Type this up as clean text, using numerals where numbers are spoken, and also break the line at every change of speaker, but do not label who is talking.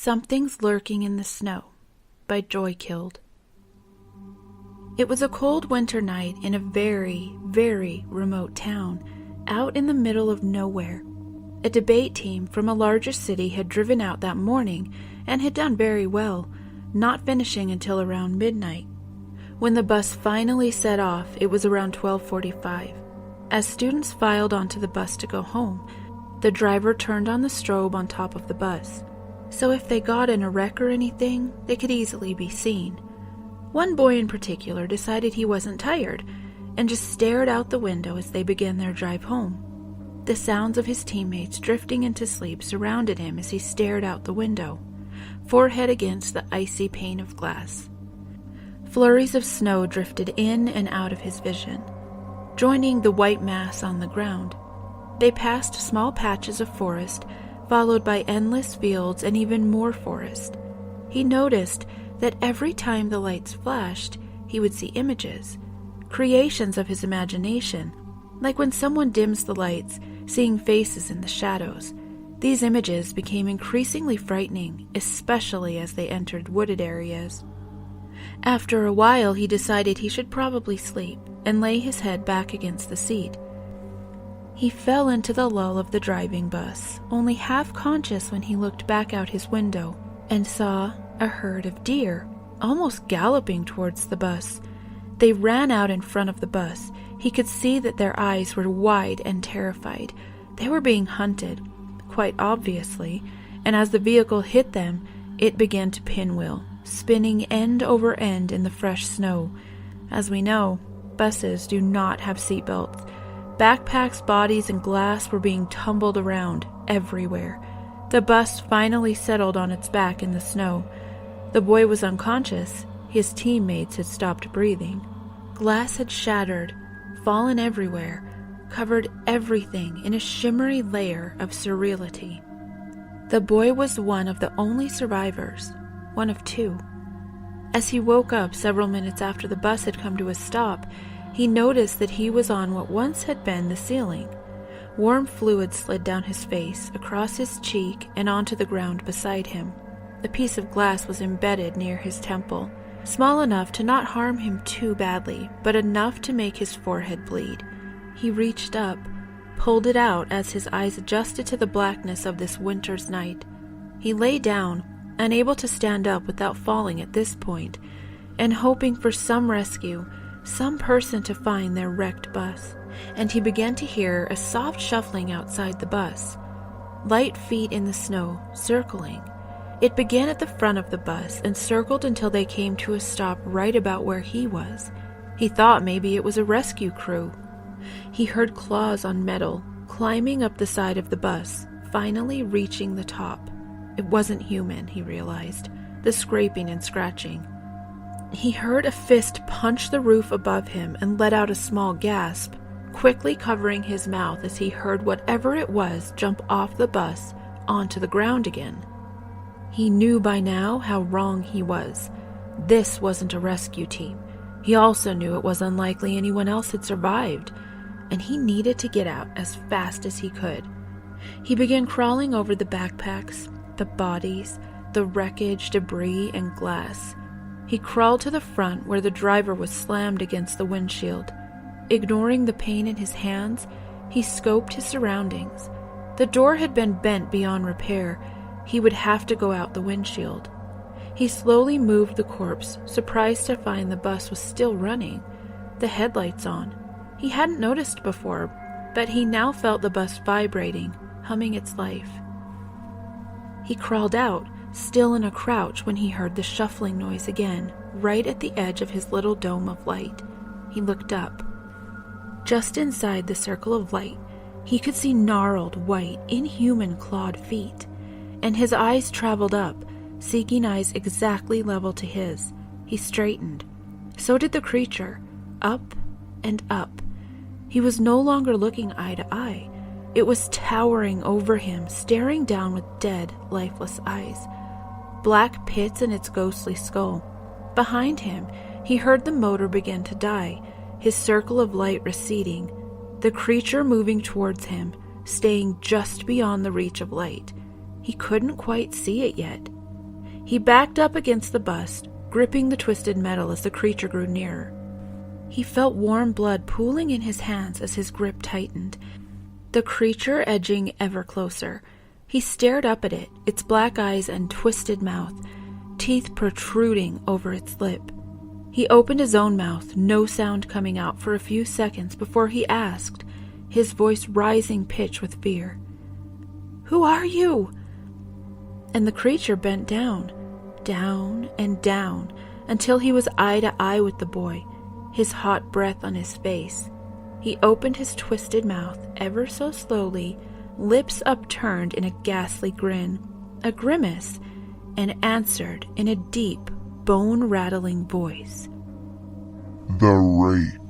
Something's Lurking in the Snow by Joy Killed. It was a cold winter night in a very, very remote town, out in the middle of nowhere. A debate team from a larger city had driven out that morning and had done very well, not finishing until around midnight. When the bus finally set off, it was around 12:45. As students filed onto the bus to go home, the driver turned on the strobe on top of the bus, so if they got in a wreck or anything, they could easily be seen. One boy in particular decided he wasn't tired and just stared out the window as they began their drive home. The sounds of his teammates drifting into sleep surrounded him as he stared out the window, forehead against the icy pane of glass. Flurries of snow drifted in and out of his vision, joining the white mass on the ground. They passed small patches of forest, followed by endless fields and even more forest. He noticed that every time the lights flashed, he would see images, creations of his imagination, like when someone dims the lights, seeing faces in the shadows. These images became increasingly frightening, especially as they entered wooded areas. After a while, he decided he should probably sleep and lay his head back against the seat. He fell into the lull of the driving bus, only half conscious when he looked back out his window and saw a herd of deer, almost galloping towards the bus. They ran out in front of the bus. He could see that their eyes were wide and terrified. They were being hunted, quite obviously, and as the vehicle hit them, it began to pinwheel, spinning end over end in the fresh snow. As we know, buses do not have seatbelts. Backpacks, bodies, and glass were being tumbled around everywhere. The bus finally settled on its back in the snow. The boy was unconscious. His teammates had stopped breathing. Glass had shattered, fallen everywhere, covered everything in a shimmery layer of surreality. The boy was one of the only survivors, one of two. As he woke up several minutes after the bus had come to a stop, he noticed that he was on what once had been the ceiling. Warm fluid slid down his face, across his cheek, and onto the ground beside him. A piece of glass was embedded near his temple, small enough to not harm him too badly, but enough to make his forehead bleed. He reached up, pulled it out as his eyes adjusted to the blackness of this winter's night. He lay down, unable to stand up without falling at this point, and hoping for some rescue, some person to find their wrecked bus, and he began to hear a soft shuffling outside the bus. Light feet in the snow, circling. It began at the front of the bus and circled until they came to a stop right about where he was. He thought maybe it was a rescue crew. He heard claws on metal, climbing up the side of the bus, finally reaching the top. It wasn't human, he realized, the scraping and scratching. He heard a fist punch the roof above him and let out a small gasp, quickly covering his mouth as he heard whatever it was jump off the bus onto the ground again. He knew by now how wrong he was. This wasn't a rescue team. He also knew it was unlikely anyone else had survived, and he needed to get out as fast as he could. He began crawling over the backpacks, the bodies, the wreckage, debris, and glass. He crawled to the front where the driver was slammed against the windshield. Ignoring the pain in his hands, he scoped his surroundings. The door had been bent beyond repair. He would have to go out the windshield. He slowly moved the corpse, surprised to find the bus was still running, the headlights on. He hadn't noticed before, but he now felt the bus vibrating, humming its life. He crawled out, still in a crouch, when he heard the shuffling noise again, right at the edge of his little dome of light. He looked up. Just inside the circle of light, he could see gnarled, white, inhuman clawed feet, and his eyes traveled up, seeking eyes exactly level to his. He straightened. So did the creature, up and up. He was no longer looking eye to eye. It was towering over him, staring down with dead, lifeless eyes. Black pits in its ghostly skull. Behind him, he heard the motor begin to die, his circle of light receding, the creature moving towards him, staying just beyond the reach of light. He couldn't quite see it yet. He backed up against the bust, gripping the twisted metal as the creature grew nearer. He felt warm blood pooling in his hands as his grip tightened, the creature edging ever closer. He stared up at it, its black eyes and twisted mouth, teeth protruding over its lip. He opened his own mouth, no sound coming out for a few seconds before he asked, his voice rising pitch with fear, "Who are you?" And the creature bent down and down, until he was eye to eye with the boy, his hot breath on his face. He opened his twisted mouth ever so slowly, lips upturned in a ghastly grin, a grimace, and answered in a deep, bone-rattling voice,
"The Wraith."